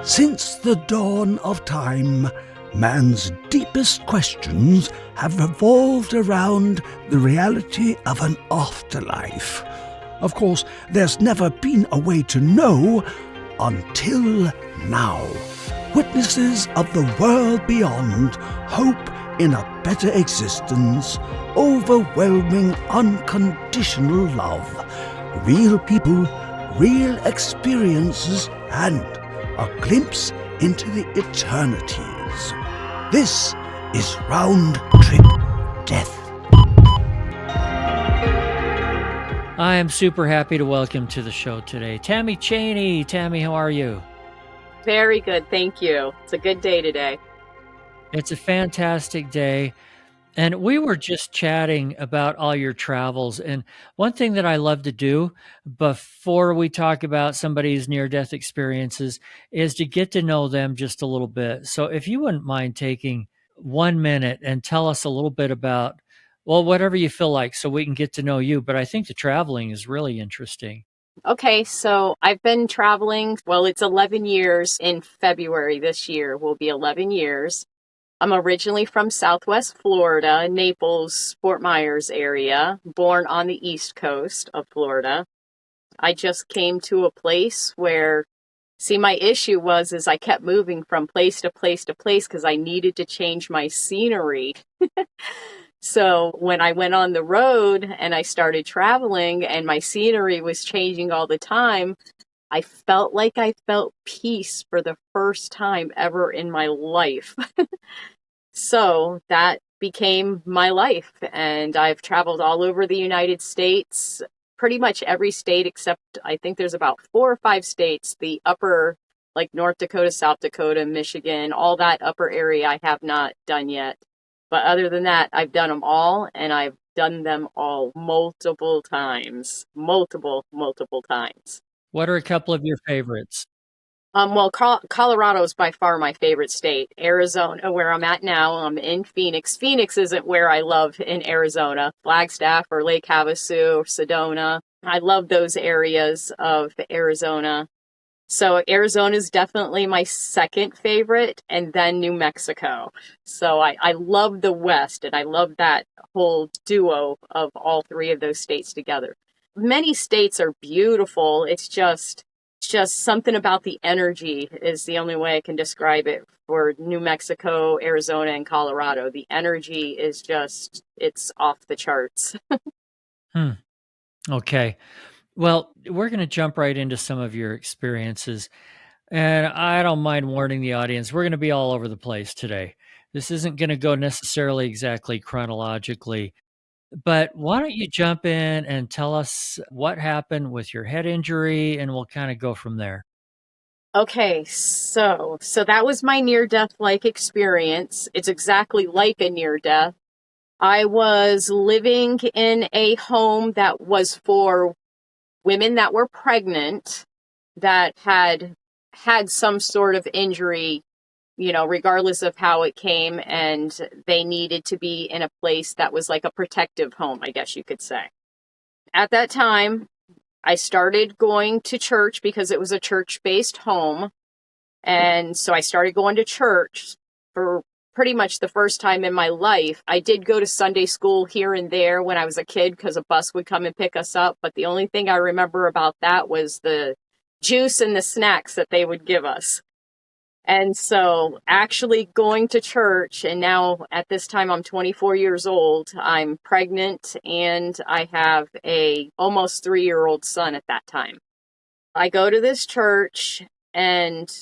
Since the dawn of time, man's deepest questions have revolved around the reality of an afterlife. Of course, there's never been a way to know until now. Witnesses of the world beyond hope in a better existence, overwhelming unconditional love, real people, real experiences, and a glimpse into the eternities. This is Round Trip Death. I am super happy to welcome to the show today Tammy Cheney. Tammy, how are you? Very good, thank you. It's a good day today. It's a fantastic day. And we were just chatting about all your travels. And one thing that I love to do before we talk about somebody's near-death experiences is to get to know them just a little bit. So if you wouldn't mind taking 1 minute and tell us a little bit about, well, whatever you feel like so we can get to know you. But I think the traveling is really interesting. Okay, so I've been traveling, it's 11 years in February this year, will be 11 years. I'm originally from Southwest Florida, Naples, Fort Myers area, born on the East Coast of Florida. I just came to a place where, my issue is I kept moving from place to place to place because I needed to change my scenery. So when I went on the road and I started traveling and my scenery was changing all the time, I felt like I felt peace for the first time ever in my life. So that became my life, and I've traveled all over the United States, pretty much every state except I think there's about 4 or 5 states, the upper, like North Dakota, South Dakota, Michigan, all that upper area I have not done yet. But other than that, I've done them all, and I've done them all multiple times. Multiple times. What are a couple of your favorites? Colorado is by far my favorite state. Arizona, where I'm at now, I'm in Phoenix. Phoenix isn't where I love in Arizona. Flagstaff or Lake Havasu or Sedona. I love those areas of Arizona. So Arizona is definitely my second favorite, and then New Mexico. So I love the West, and I love that whole duo of all 3 of those states together. Many states are beautiful. It's just something about the energy is the only way I can describe it for New Mexico, Arizona, and Colorado. The energy is it's off the charts. Okay. Well, we're going to jump right into some of your experiences. And I don't mind warning the audience, we're going to be all over the place today. This isn't going to go necessarily exactly chronologically. But why don't you jump in and tell us what happened with your head injury, and we'll kind of go from there. Okay, so that was my near-death-like experience. It's exactly like a near-death. I was living in a home that was for women that were pregnant that had some sort of injury, regardless of how it came, and they needed to be in a place that was like a protective home, I guess you could say. At that time, I started going to church because it was a church-based home. And so I started going to church for pretty much the first time in my life. I did go to Sunday school here and there when I was a kid because a bus would come and pick us up. But the only thing I remember about that was the juice and the snacks that they would give us. And so actually going to church, and now at this time I'm 24 years old, I'm pregnant, and I have a almost 3-year-old son at that time. I go to this church, and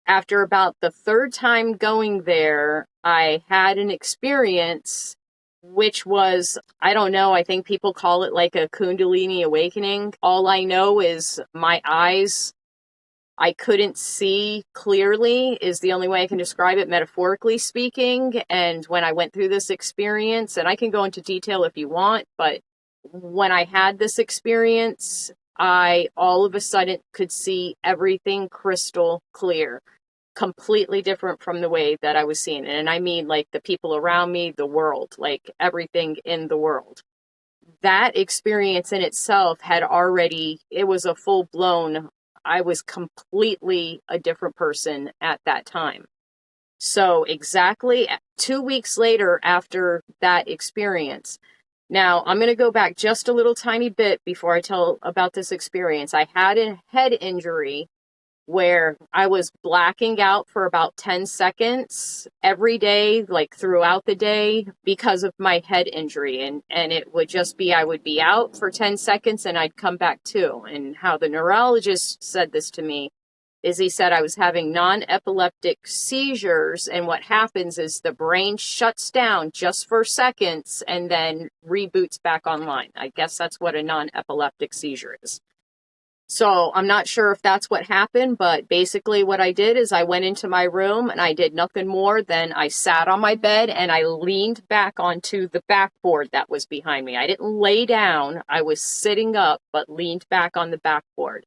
after about the 3rd time going there, I had an experience which was, I don't know, I think people call it like a Kundalini awakening. All I know is my eyes, I couldn't see clearly is the only way I can describe it, metaphorically speaking. And when I went through this experience, and I can go into detail if you want, but when I had this experience, I all of a sudden could see everything crystal clear, completely different from the way that I was seeing it. And I mean, like the people around me, the world, like everything in the world. That experience in itself had already, it was a full blown I was completely a different person at that time. So exactly 2 weeks later after that experience, now I'm going to go back just a little tiny bit before I tell about this experience. I had a head injury where I was blacking out for about 10 seconds every day, like throughout the day, because of my head injury. And it would just be, I would be out for 10 seconds and I'd come back to. And how the neurologist said this to me is he said I was having non-epileptic seizures. And what happens is the brain shuts down just for seconds and then reboots back online. I guess that's what a non-epileptic seizure is. So I'm not sure if that's what happened, but basically what I did is I went into my room and I did nothing more than I sat on my bed and I leaned back onto the backboard that was behind me. I didn't lay down. I was sitting up, but leaned back on the backboard.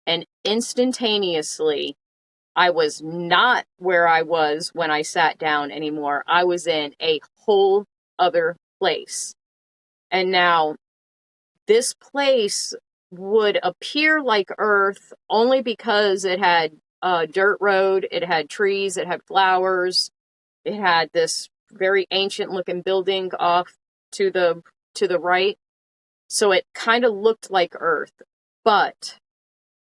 And instantaneously, I was not where I was when I sat down anymore. I was in a whole other place. And now this place would appear like Earth only because it had a dirt road, it had trees, it had flowers, it had this very ancient looking building off to the right. So it kind of looked like Earth. But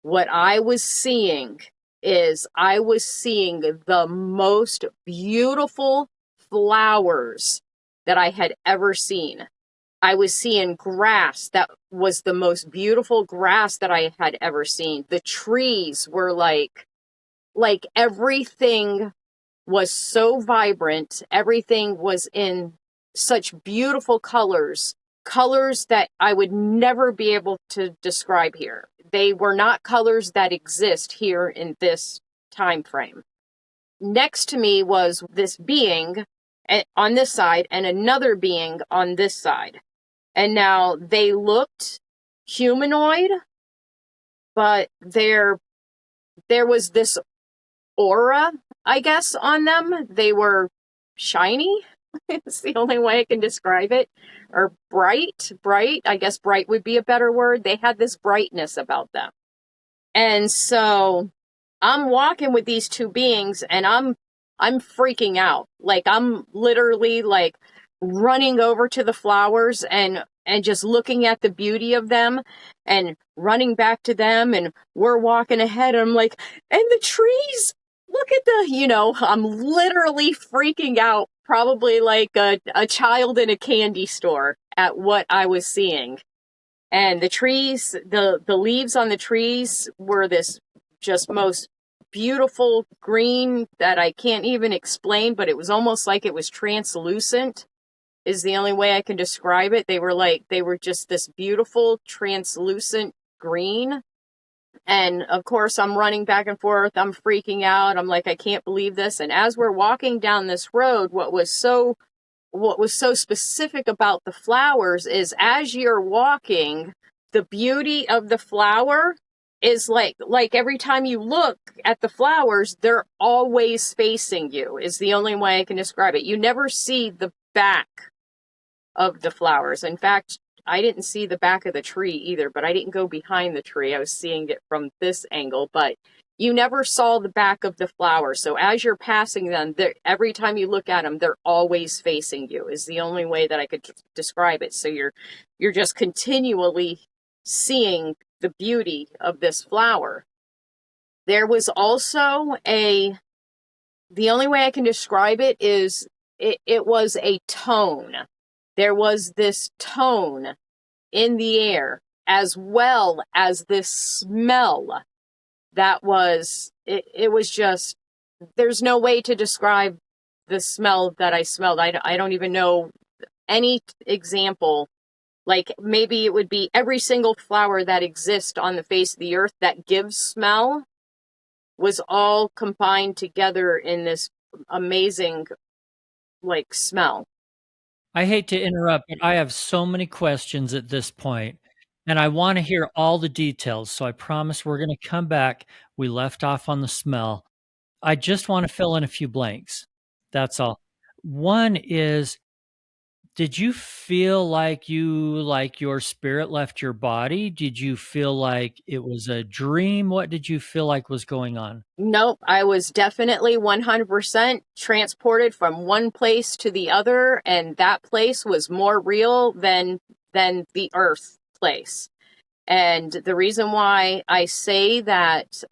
what I was seeing is I was seeing the most beautiful flowers that I had ever seen. I was seeing grass that was the most beautiful grass that I had ever seen. The trees were like everything was so vibrant. Everything was in such beautiful colors that I would never be able to describe here. They were not colors that exist here in this time frame. Next to me was this being on this side and another being on this side. And now they looked humanoid, but there was this aura, I guess, on them. They were shiny. It's the only way I can describe it. Or bright. I guess bright would be a better word. They had this brightness about them. And so I'm walking with these two beings and I'm freaking out. Like I'm literally like running over to the flowers and just looking at the beauty of them and running back to them, and we're walking ahead and I'm like, and the trees, look at I'm literally freaking out, probably like a child in a candy store at what I was seeing. And the trees, the leaves on the trees were this just most beautiful green that I can't even explain, but it was almost like it was translucent, is the only way I can describe it. They were just this beautiful translucent green. And of course I'm running back and forth. I'm freaking out. I'm like, I can't believe this. And as we're walking down this road, what was so specific about the flowers is as you're walking, the beauty of the flower is like every time you look at the flowers, they're always facing you, is the only way I can describe it. You never see the back of the flowers. In fact, I didn't see the back of the tree either, but I didn't go behind the tree. I was seeing it from this angle, but you never saw the back of the flower. So as you're passing them, every time you look at them, they're always facing you, is the only way that I could describe it. So you're just continually seeing the beauty of this flower. There was also the only way I can describe it is it was a tone. There was this tone in the air, as well as this smell that was, it was just, there's no way to describe the smell that I smelled. I don't even know any example. Like maybe it would be every single flower that exists on the face of the earth that gives smell was all combined together in this amazing like smell. I hate to interrupt, but I have so many questions at this point, and I want to hear all the details. So I promise we're going to come back. We left off on the smell. I just want to fill in a few blanks. That's all. One is Did you feel like your spirit left your body? Did you feel like it was a dream? What did you feel like was going on? Nope, I was definitely 100% transported from one place to the other, and that place was more real than the Earth place. And the reason why I say that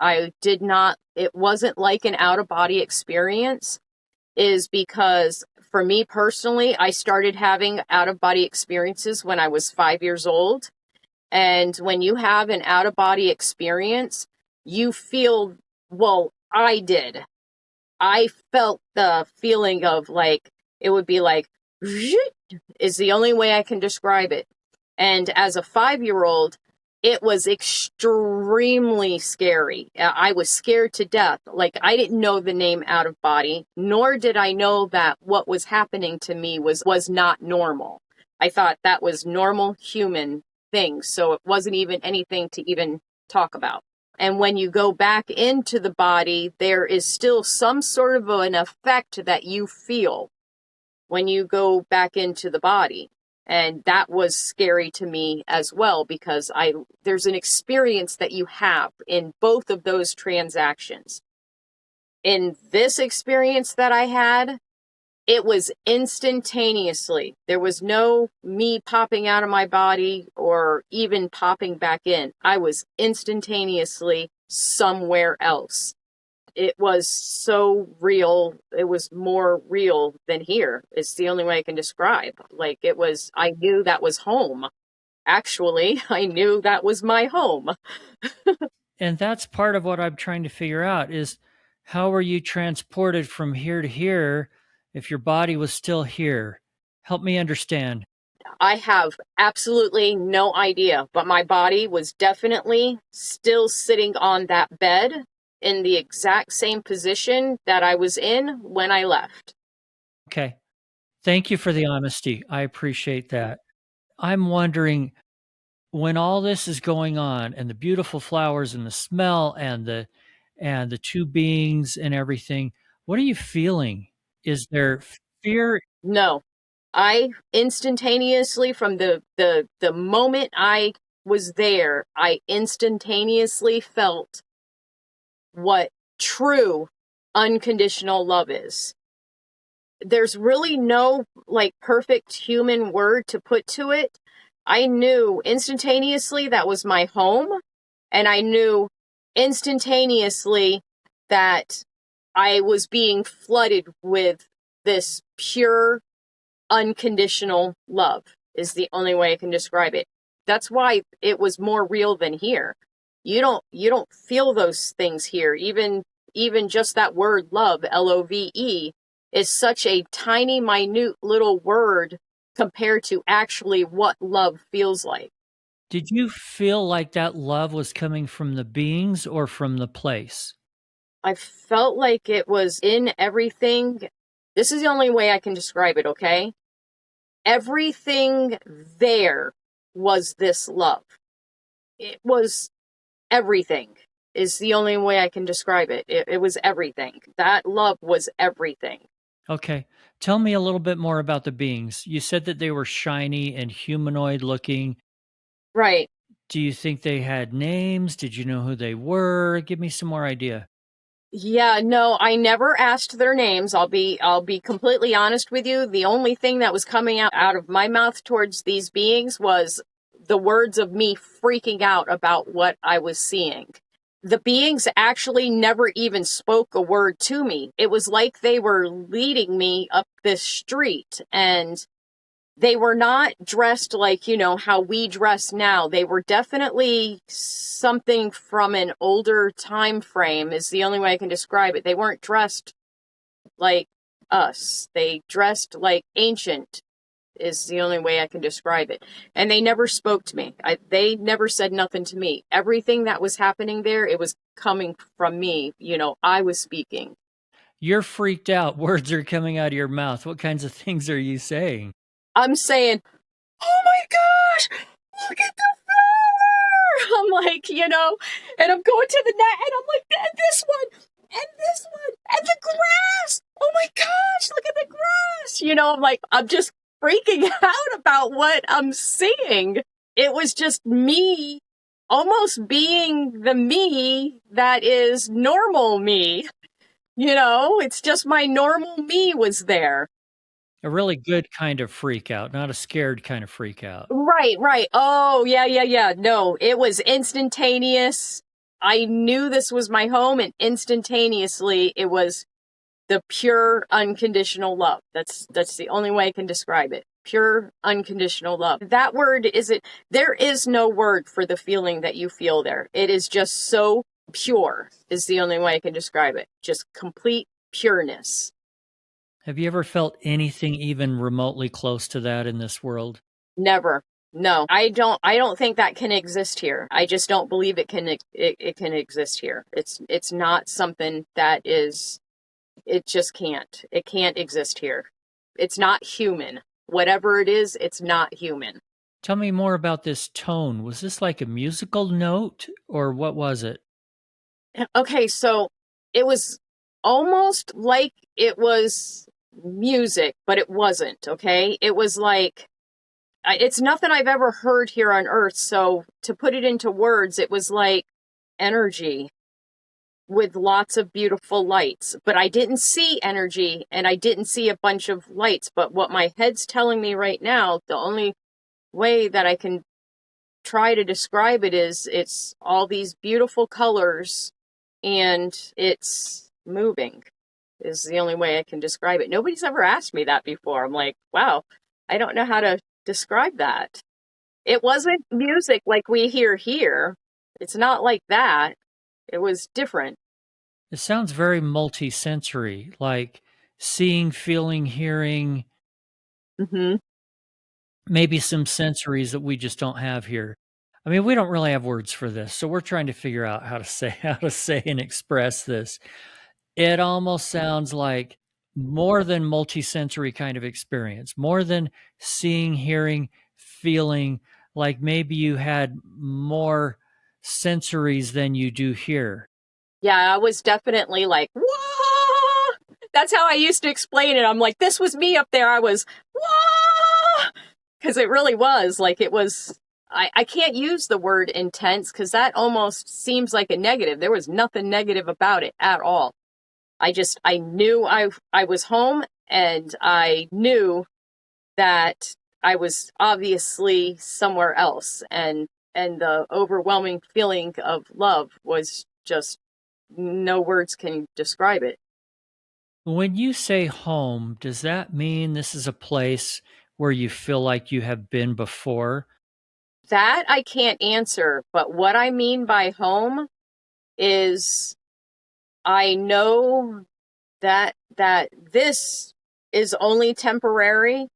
it wasn't like an out of body experience is because for me personally, I started having out of body experiences when I was 5 years old. And when you have an out of body experience, you feel, well, I did. I felt the feeling of like, it would be like, is the only way I can describe it. And as a 5-year-old, it was extremely scary. I was scared to death. Like, I didn't know the name out of body, nor did I know that what was happening to me was not normal. I thought that was normal human things. So it wasn't even anything to even talk about. And when you go back into the body, there is still some sort of an effect that you feel when you go back into the body. And that was scary to me as well, because there's an experience that you have in both of those transactions. In this experience that I had, it was instantaneously. There was no me popping out of my body or even popping back in. I was instantaneously somewhere else. It was so real. It was more real than here. It's the only way I can describe. Like, I knew that was home. Actually, I knew that was my home. And that's part of what I'm trying to figure out is how were you transported from here to here if your body was still here? Help me understand. I have absolutely no idea, but my body was definitely still sitting on that bed in the exact same position that I was in when I left. Okay. Thank you for the honesty. I appreciate that. I'm wondering when all this is going on and the beautiful flowers and the smell and the two beings and everything, what are you feeling? Is there fear? No, I instantaneously, from the moment I was there, I instantaneously felt what true unconditional love is. There's really no like perfect human word to put to it. I knew instantaneously that was my home, and I knew instantaneously that I was being flooded with this pure unconditional love is the only way I can describe it. That's why it was more real than here. You don't feel those things here. Even just that word love, LOVE, is such a tiny, minute little word compared to actually what love feels like. Did you feel like that love was coming from the beings or from the place? I felt like it was in everything. This is the only way I can describe it, okay? Everything there was this love. It was everything, is the only way I can describe it. It was everything. That love was everything. Okay. Tell me a little bit more about the beings. You said that they were shiny and humanoid looking. Right. Do you think they had names? Did you know who they were? Give me some more idea. Yeah, no, I never asked their names. I'll be completely honest with you. The only thing that was coming out of my mouth towards these beings was the words of me freaking out about what I was seeing. The beings actually never even spoke a word to me. It was like they were leading me up this street, and they were not dressed like, how we dress now. They were definitely something from an older time frame is the only way I can describe it. They weren't dressed like us. They dressed like ancient is the only way I can describe it. And they never spoke to me. They never said nothing to me. Everything that was happening there, it was coming from me. I was speaking. You're freaked out. Words are coming out of your mouth. What kinds of things are you saying? I'm saying, oh my gosh, look at the flower. I'm like, and I'm going to the net, and I'm like, and this one, and this one, and the grass. Oh my gosh, look at the grass. I'm like, I'm just freaking out about what I'm seeing. It was just me almost being the me that is normal me. It's just my normal me was there. A really good kind of freak out, not a scared kind of freak out. Right. Oh, yeah. No, it was instantaneous. I knew this was my home, and instantaneously it was the pure unconditional love. That's the only way I can describe it. Pure unconditional love. That word isn't, there is no word for the feeling that you feel there. It is just so pure, is the only way I can describe it. Just complete pureness. Have you ever felt anything even remotely close to that in this world? Never. No, I don't think that can exist here. I just don't believe it can exist here. It's not something that is, it just can't. It can't exist here. It's not human. Whatever it is, it's not human. Tell me more about this tone. Was this like a musical note or what was it? Okay, so it was almost like it was music, but it wasn't, okay? It was like, it's nothing I've ever heard here on Earth, so to put it into words, it was like energy with lots of beautiful lights. But I didn't see energy, and I didn't see a bunch of lights, but what my head's telling me right now, the only way that I can try to describe it is it's all these beautiful colors, and it's moving, is the only way I can describe it. Nobody's ever asked me that before. I'm like, wow, I don't know how to describe that. It wasn't music like we hear here. It's not like that. It was different. It sounds very multi-sensory, like seeing, feeling, hearing, Mm-hmm. maybe some sensories that we just don't have here. I mean, we don't really have words for this, so we're trying to figure out how to say and express this. It almost sounds like more than multisensory kind of experience, more than seeing, hearing, feeling, like maybe you had more sensories than you do here. Yeah, I was definitely like, whoa! That's how I used to explain it. I'm like, this was me up there. I was, whoa! Because it really was. Like, it was, I can't use the word intense because that almost seems like a negative. There was nothing negative about it at all. I knew I was home, and I knew that I was obviously somewhere else. And the overwhelming feeling of love was just, no words can describe it. When you say home, does that mean this is a place where you feel like you have been before? That I can't answer, but what I mean by home is I know that this is only temporary,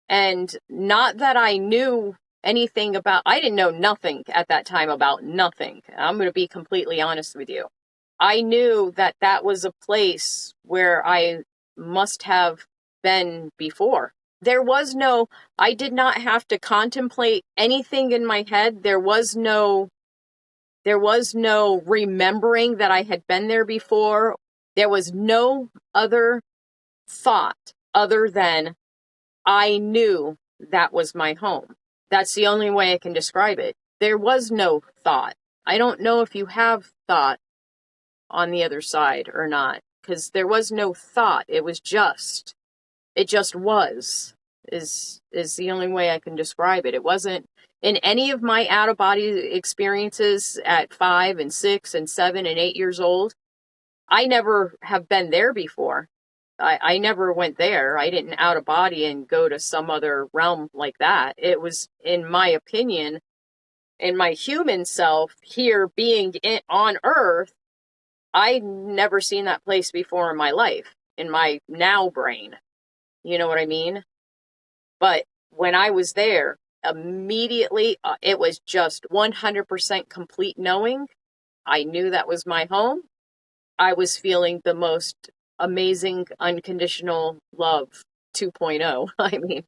and not that I knew anything about, I didn't know nothing at that time about nothing. I'm going to be completely honest with you. I knew that that was a place where I must have been before. I did not have to contemplate anything in my head. There was no remembering that I had been there before. There was no other thought other than I knew that was my home. That's the only way I can describe it. There was no thought. I don't know if you have thought on the other side or not, because there was no thought. It just was, is the only way I can describe it. It wasn't in any of my out of body experiences at 5 and 6 and 7 and 8 years old. I never have been there before. I never went there. I didn't out of body and go to some other realm like that. It was, in my opinion, in my human self here being on Earth, I'd never seen that place before in my life, in my now brain. You know what I mean? But when I was there, immediately, it was just 100% complete knowing. I knew that was my home. I was feeling the most amazing unconditional love 2.0. I mean,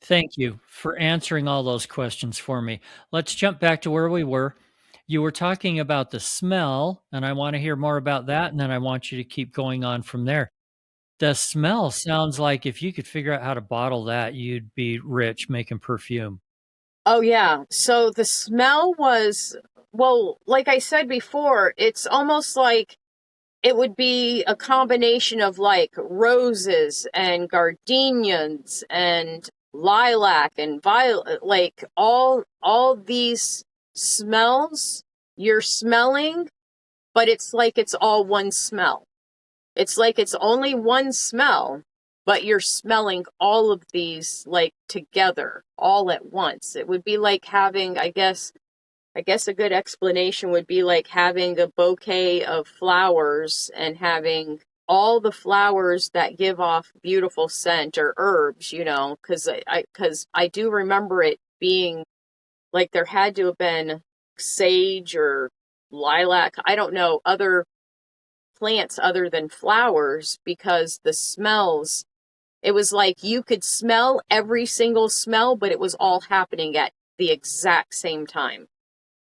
Thank you for answering all those questions for me. Let's jump back to where we were. You were talking about the smell, and I want to hear more about that, and then I want you to keep going on from there. The smell sounds like if you could figure out how to bottle that, you'd be rich making perfume. Oh, yeah. So the smell was, well, like I said before, it's almost like it would be a combination of like roses and gardenias and lilac and violet, like all these smells you're smelling, but it's like it's all one smell. It's like it's only one smell, but you're smelling all of these like together all at once. It would be like having, I guess a good explanation would be like having a bouquet of flowers and having all the flowers that give off beautiful scent, or herbs, because I do remember it being like there had to have been sage or lilac, I don't know, other plants other than flowers, because the smells, it was like you could smell every single smell, but it was all happening at the exact same time.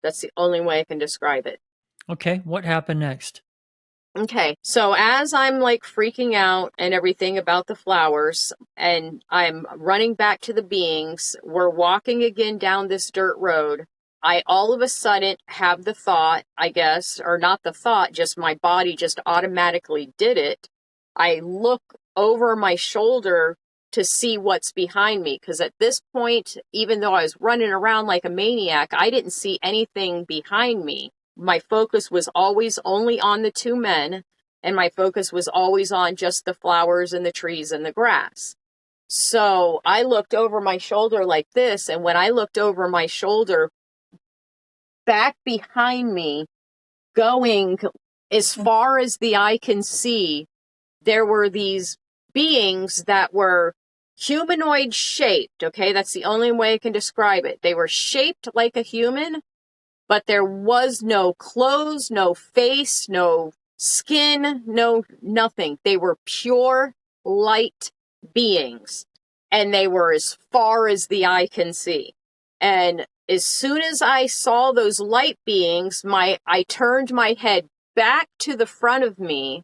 That's the only way I can describe it. Okay, what happened next? Okay, so as I'm like freaking out and everything about the flowers, and I'm running back to the beings, we're walking again down this dirt road. I all of a sudden have the thought, I guess, or not the thought, just my body just automatically did it. I look over my shoulder to see what's behind me, because at this point, even though I was running around like a maniac, I didn't see anything behind me. My focus was always only on the two men, and my focus was always on just the flowers and the trees and the grass. So I looked over my shoulder like this, and when I looked over my shoulder, back behind me, going as far as the eye can see, there were these beings that were humanoid shaped. Okay, that's the only way I can describe it. They were shaped like a human, but there was no clothes, no face, no skin, no nothing. They were pure light beings, and they were as far as the eye can see. And as soon as I saw those light beings, I turned my head back to the front of me,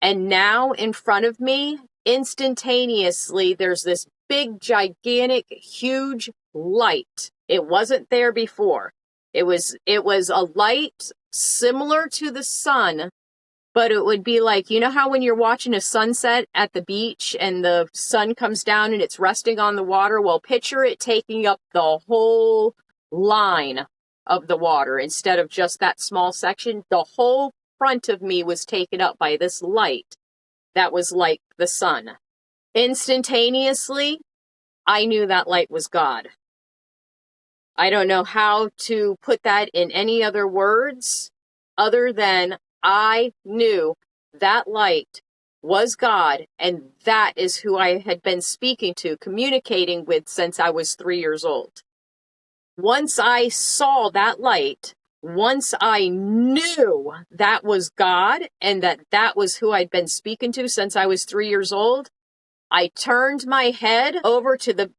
and now in front of me, instantaneously, there's this big, gigantic, huge light. It wasn't there before. It was a light similar to the sun, but it would be like, you know how when you're watching a sunset at the beach and the sun comes down and it's resting on the water? Well, picture it taking up the whole line of the water instead of just that small section. The whole front of me was taken up by this light that was like the sun. Instantaneously, I knew that light was God. I don't know how to put that in any other words other than I knew that light was God, and that is who I had been speaking to, communicating with since I was 3 years old. Once I saw that light, once I knew that was God and that was who I'd been speaking to since I was 3 years old, I turned my head over to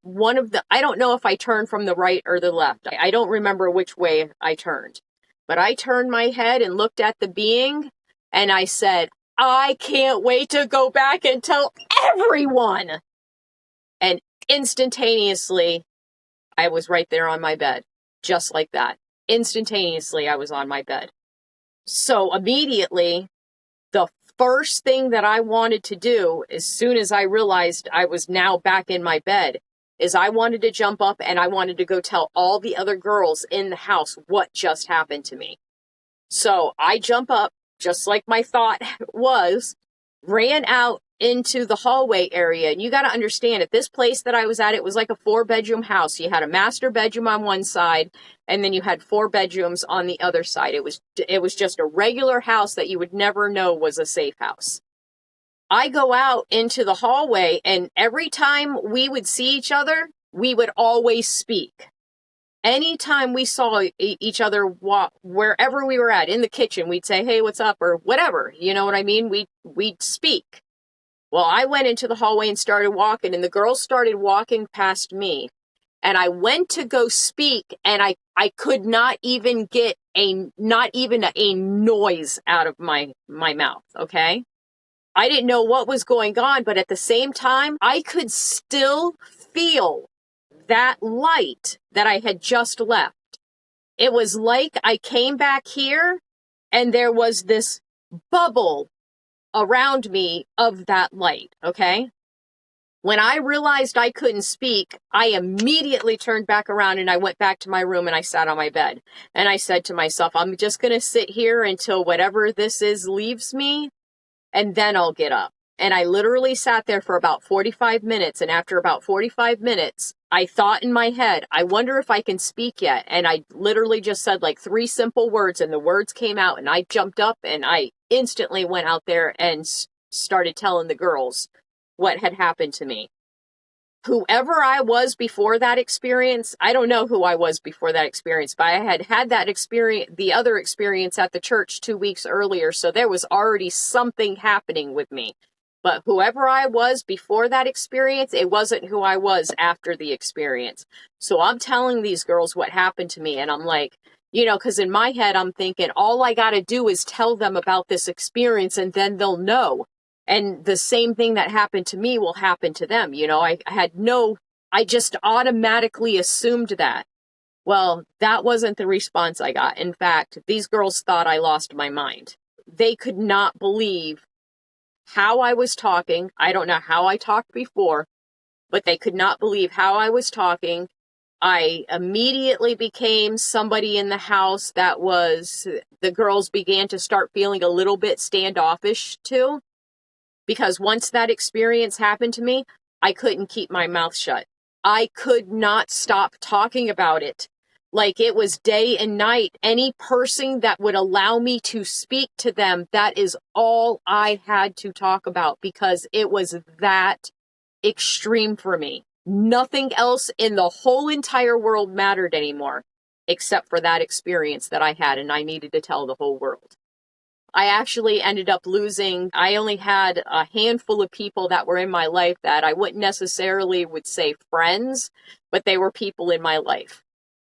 I don't know if I turned from the right or the left. I don't remember which way I turned. But I turned my head and looked at the being, and I said, I can't wait to go back and tell everyone. And instantaneously, I was right there on my bed. Just like that. Instantaneously, I was on my bed. So immediately, the first thing that I wanted to do, as soon as I realized I was now back in my bed, is I wanted to jump up and I wanted to go tell all the other girls in the house what just happened to me. So I jump up, just like my thought was, ran out into the hallway area. And you got to understand, at this place that I was at, it was like a 4-bedroom house. You had a master bedroom on one side, and then you had 4 bedrooms on the other side. It was just a regular house that you would never know was a safe house. I go out into the hallway, and every time we would see each other, we would always speak. Anytime we saw each other walk, wherever we were at, in the kitchen, we'd say, hey, what's up, or whatever. You know what I mean? We'd speak. Well, I went into the hallway and started walking, and the girls started walking past me. And I went to go speak, and I could not even get not even a noise out of my mouth, okay? I didn't know what was going on, but at the same time, I could still feel that light that I had just left. It was like I came back here and there was this bubble around me of that light, okay? When I realized I couldn't speak, I immediately turned back around and I went back to my room and I sat on my bed. And I said to myself, I'm just going to sit here until whatever this is leaves me, and then I'll get up. And I literally sat there for about 45 minutes. And after about 45 minutes, I thought in my head, I wonder if I can speak yet. And I literally just said like 3 simple words and the words came out and I jumped up and I instantly went out there and started telling the girls what had happened to me. Whoever I was before that experience, I don't know who I was before that experience, but I had had that experience, the other experience at the church 2 weeks earlier. So there was already something happening with me. But whoever I was before that experience, it wasn't who I was after the experience. So I'm telling these girls what happened to me. And I'm like, you know, because in my head, I'm thinking all I got to do is tell them about this experience and then they'll know. And the same thing that happened to me will happen to them. You know, I just automatically assumed that. Well, that wasn't the response I got. In fact, these girls thought I lost my mind. They could not believe how I was talking. I don't know how I talked before, but they could not believe how I was talking. I immediately became somebody in the house that the girls began to start feeling a little bit standoffish too. Because once that experience happened to me, I couldn't keep my mouth shut. I could not stop talking about it. Like it was day and night. Any person that would allow me to speak to them, that is all I had to talk about because it was that extreme for me. Nothing else in the whole entire world mattered anymore, except for that experience that I had, and I needed to tell the whole world. I actually ended up I only had a handful of people that were in my life that I wouldn't necessarily would say friends, but they were people in my life.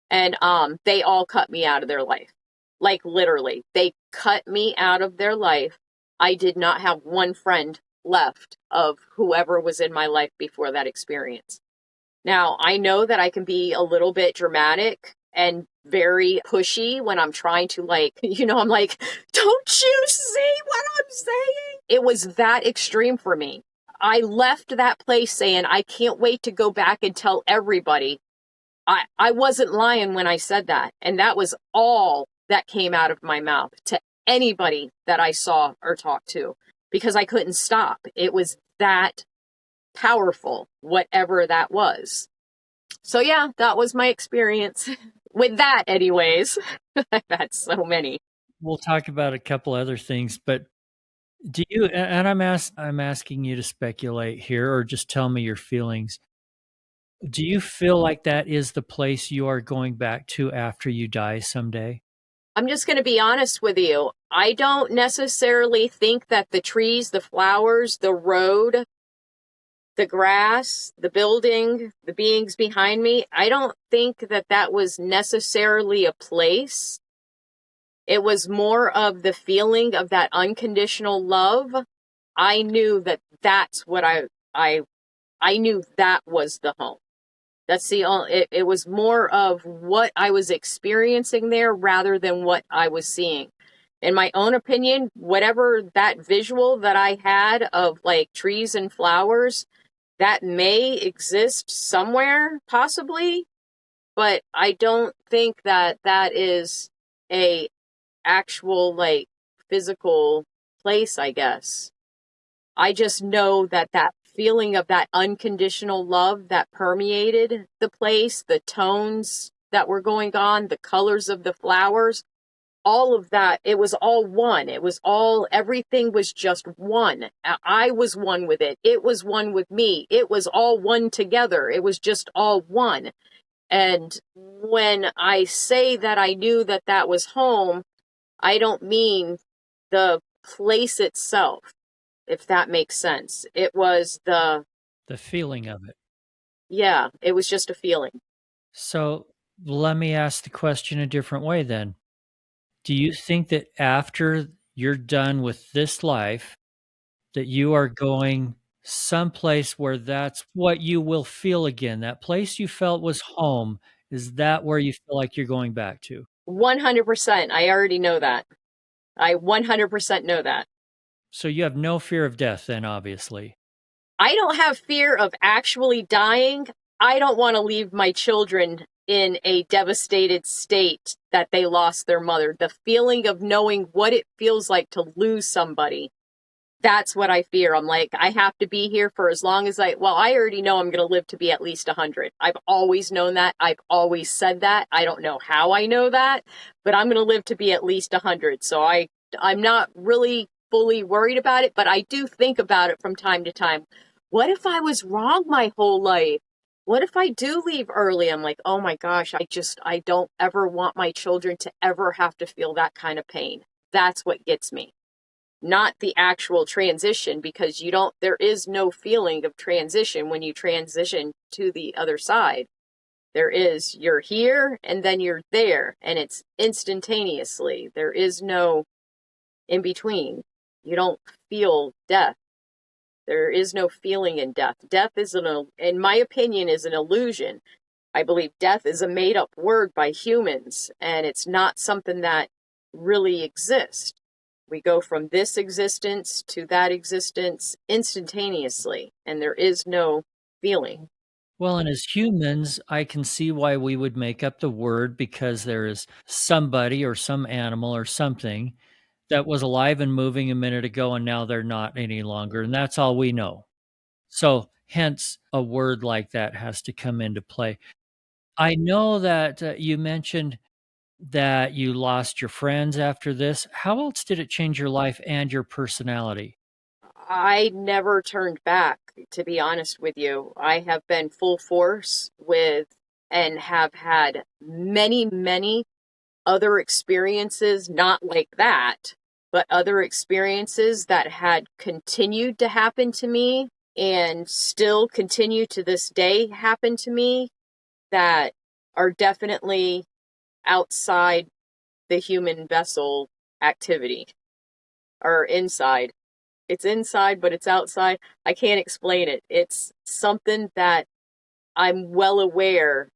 And they all cut me out of their life. Like literally, they cut me out of their life. I did not have one friend left of whoever was in my life before that experience. Now, I know that I can be a little bit dramatic and very pushy when I'm trying to I'm like, don't you see what I'm saying? It was that extreme for me. I left that place saying, I can't wait to go back and tell everybody. I wasn't lying when I said that. And that was all that came out of my mouth to anybody that I saw or talked to because I couldn't stop. It was that powerful, whatever that was. So yeah, that was my experience with that anyways. I've had so many. We'll talk about a couple other things, but do you, and I'm asking you to speculate here or just tell me your feelings. Do you feel like that is the place you are going back to after you die someday? I'm just going to be honest with you. I don't necessarily think that the trees, the flowers, the road, the grass, the building, the beings behind me, I don't think that that was necessarily a place. It was more of the feeling of that unconditional love. I knew that that's what I knew that was the home. That's it was more of what I was experiencing there rather than what I was seeing. In my own opinion, whatever that visual that I had of like trees and flowers, that may exist somewhere, possibly, but I don't think that that is a actual like physical place, I guess. I just know that that feeling of that unconditional love that permeated the place, the tones that were going on, the colors of the flowers, all of that, it was all one. Everything was just one. I was one with it. It was one with me. It was all one together. It was just all one. And when I say that I knew that that was home, I don't mean the place itself, if that makes sense. It was the feeling of it. Yeah, it was just a feeling. So let me ask the question a different way then. Do you think that after you're done with this life, that you are going someplace where that's what you will feel again. That place you felt was home. Is that where you feel like you're going back to? 100%. I already know that. I 100% know that. So you have no fear of death then, obviously. I don't have fear of actually dying. I don't want to leave my children in a devastated state that they lost their mother. The feeling of knowing what it feels like to lose somebody, that's what I fear. I'm like, I have to be here for as long as I already know I'm going to live to be at least 100. I've always known that. I've always said that. I don't know how I know that, but I'm going to live to be at least 100. So I'm not really fully worried about it, but I do think about it from time to time. What if I was wrong my whole life? What if I do leave early? I'm like, oh my gosh, I don't ever want my children to ever have to feel that kind of pain. That's what gets me. Not the actual transition, because there is no feeling of transition when you transition to the other side. You're here and then you're there, and it's instantaneously. There is no in between. You don't feel death. There is no feeling in death. Death in my opinion, is an illusion. I believe death is a made-up word by humans, and it's not something that really exists. We go from this existence to that existence instantaneously, and there is no feeling. Well, and as humans, I can see why we would make up the word, because there is somebody or some animal or something that was alive and moving a minute ago, and now they're not any longer. And that's all we know. So, hence, a word like that has to come into play. I know that you mentioned that you lost your friends after this. How else did it change your life and your personality? I never turned back, to be honest with you. I have been full force with and have had many, many other experiences, not like that, but other experiences that had continued to happen to me and still continue to this day happen to me, that are definitely outside the human vessel activity, or inside. It's inside, but it's outside. I can't explain it. It's something that I'm well aware,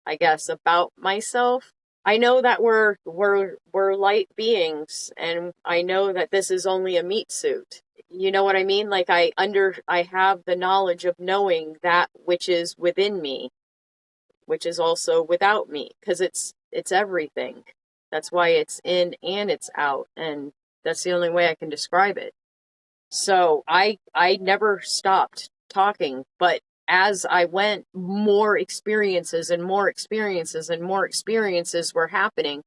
I guess, about myself. I know that we're light beings, and I know that this is only a meat suit. You know what I mean? Like I have the knowledge of knowing that which is within me, which is also without me, because it's everything. That's why it's in and it's out, and that's the only way I can describe it. So I never stopped talking, but as I went, more experiences and more experiences and more experiences were happening.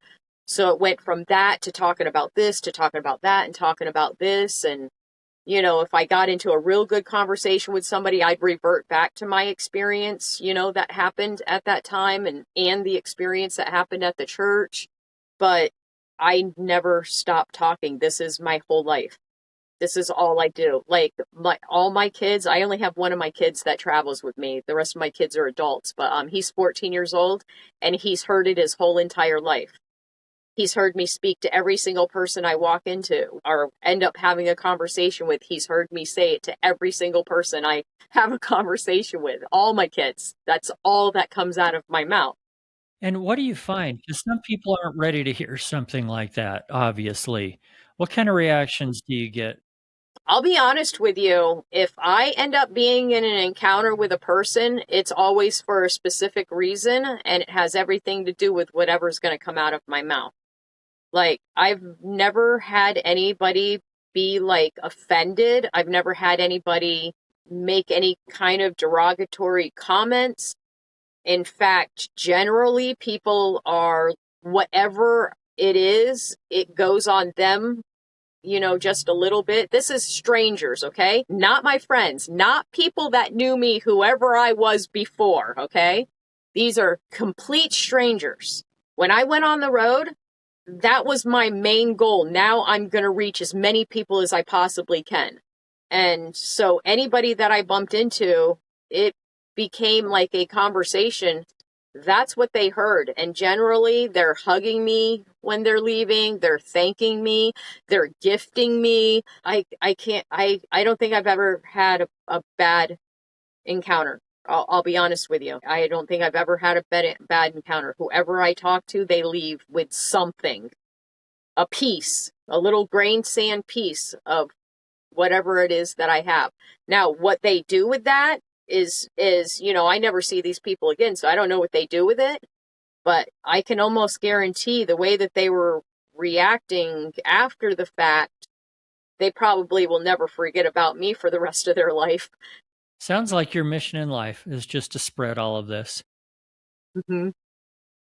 So it went from that to talking about this to talking about that and talking about this. And, if I got into a real good conversation with somebody, I'd revert back to my experience, that happened at that time, and the experience that happened at the church. But I never stopped talking. This is my whole life. This is all I do. Like all my kids, I only have one of my kids that travels with me. The rest of my kids are adults, but he's 14 years old, and he's heard it his whole entire life. He's heard me speak to every single person I walk into or end up having a conversation with. He's heard me say it to every single person I have a conversation with. All my kids. That's all that comes out of my mouth. And what do you find? Because some people aren't ready to hear something like that, obviously. What kind of reactions do you get? I'll be honest with you. If I end up being in an encounter with a person, it's always for a specific reason, and it has everything to do with whatever's going to come out of my mouth. Like, I've never had anybody be like offended. I've never had anybody make any kind of derogatory comments. In fact, generally people are, whatever it is, it goes on them, just a little bit. This is strangers, okay? Not my friends, not people that knew me, whoever I was before, okay? These are complete strangers. When I went on the road, that was my main goal. Now I'm going to reach as many people as I possibly can. And so anybody that I bumped into, it became like a conversation. That's what they heard. And generally they're hugging me when they're leaving. They're thanking me. They're gifting me. I don't think I've ever had a bad encounter. I'll be honest with you. I don't think I've ever had a bad encounter. Whoever I talk to, they leave with something, a piece, a little grain sand piece of whatever it is that I have. Now, what they do with that is, I never see these people again, so I don't know what they do with it, but I can almost guarantee the way that they were reacting after the fact, they probably will never forget about me for the rest of their life. Sounds like your mission in life is just to spread all of this. Mm-hmm.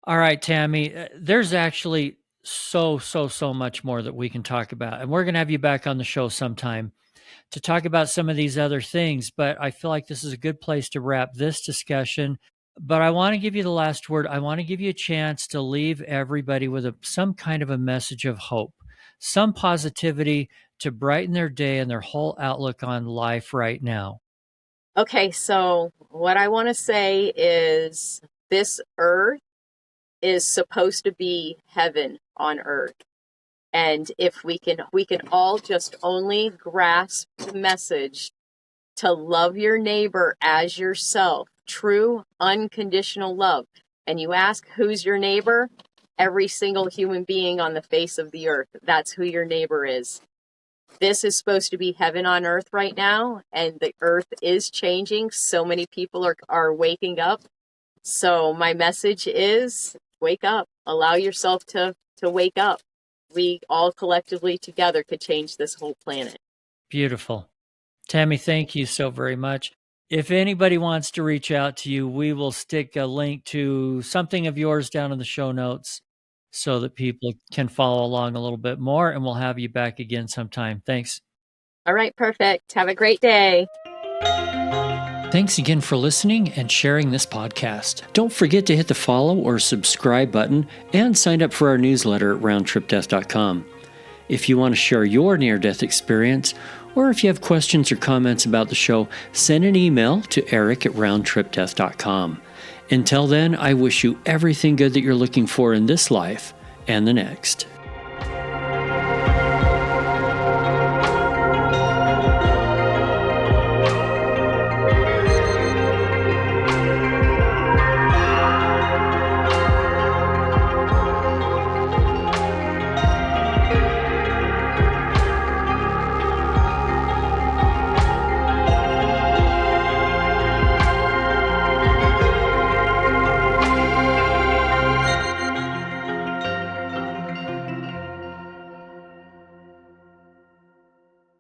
All right, Tammy, there's actually so much more that we can talk about. And we're going to have you back on the show sometime to talk about some of these other things. But I feel like this is a good place to wrap this discussion. But I want to give you the last word. I want to give you a chance to leave everybody with some kind of a message of hope, some positivity to brighten their day and their whole outlook on life right now. Okay, so what I want to say is this earth is supposed to be heaven on earth. And if we can all just only grasp the message to love your neighbor as yourself, true unconditional love. And you ask, who's your neighbor? Every single human being on the face of the earth. That's who your neighbor is. This is supposed to be heaven on earth right now, and the earth is changing. So many people are waking up. So my message is wake up. Allow yourself to wake up. We all collectively together could change this whole planet. Beautiful. Tammy, thank you so very much. If anybody wants to reach out to you, we will stick a link to something of yours down in the show notes so that people can follow along a little bit more, and we'll have you back again sometime. Thanks. All right, perfect. Have a great day. Thanks again for listening and sharing this podcast. Don't forget to hit the follow or subscribe button and sign up for our newsletter at roundtripdeath.com. If you want to share your near-death experience, or if you have questions or comments about the show, send an email to eric@roundtripdeath.com. Until then, I wish you everything good that you're looking for in this life and the next.